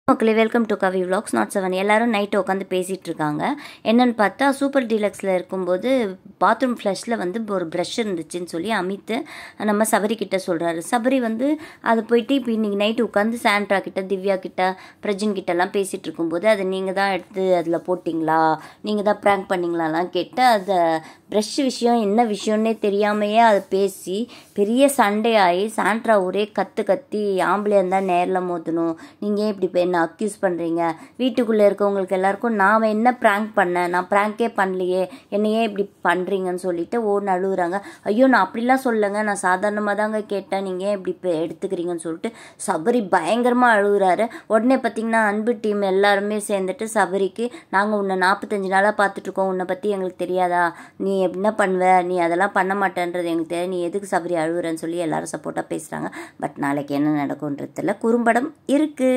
மக்களே welcome to Kavi vlogs not 7 எல்லாரும் night உட்காந்து பேசிகிட்டு இருக்காங்க. என்னென்னு பார்த்தா சூப்பர் டீலக்ஸில் இருக்கும்போது பாத்ரூம் ஃப்ளஷில் வந்து ஒரு ப்ரஷ் இருந்துச்சுன்னு சொல்லி அமித்து நம்ம சபரிக்கிட்ட சொல்கிறாரு. சபரி வந்து அதை போயிட்டு இப்போ இன்றைக்கி நைட்டு உட்காந்து சாண்ட்ரா கிட்ட, திவ்யா கிட்ட, பிரஜின் கிட்டலாம் பேசிகிட்டு இருக்கும்போது அதை நீங்கள் தான் எடுத்து அதில் போட்டிங்களா, நீங்கள் தான் ப்ராங்க் பண்ணிங்களாலாம் கேட்டு அதை ப்ரஷ் விஷயம் என்ன விஷயம்னே தெரியாமையே அதை பேசி பெரிய சண்டே ஆகி சாண்ட்ரா ஒரே கத்தி ஆம்பளையாக இருந்தால் நேரில் மோதணும், நீங்கள் ஏன் இப்படி என்ன அக்யூஸ் பண்ணுறீங்க, வீட்டுக்குள்ளே இருக்கவங்களுக்கு எல்லாருக்கும் நான் என்ன ப்ராங்க் பண்ணேன், நான் ப்ராங்கே பண்ணலையே, என்னையே இப்படி பண்ணுறீங்கன்னு சொல்லிட்டு ஓன்னு அழுகுறாங்க. ஐயோ நான் அப்படிலாம் சொல்லலைங்க, நான் சாதாரணமாக தாங்க கேட்டேன், நீங்கள் ஏன் இப்படி எடுத்துக்கிறீங்கன்னு சொல்லிட்டு சபரி பயங்கரமாக அழுகுறாரு. உடனே பார்த்திங்கன்னா அன்பு டீம் எல்லாருமே சேர்ந்துட்டு சபரிக்கு நாங்கள் உன்னை 45 நாளாக பார்த்துட்ருக்கோம், உன்னை பற்றி எங்களுக்கு தெரியாதா, நீ என்ன பண்ணுவ, நீ அதெல்லாம் பண்ண மாட்டேன்றது எங்களுக்கு தெரியாது, நீ எதுக்கு சபரி அழுகுறன்னு சொல்லி எல்லாரும் சப்போர்ட்டாக பேசுகிறாங்க. பட் நாளைக்கு என்ன நடக்கும்ன்றதுல குறும்படம் இருக்குது.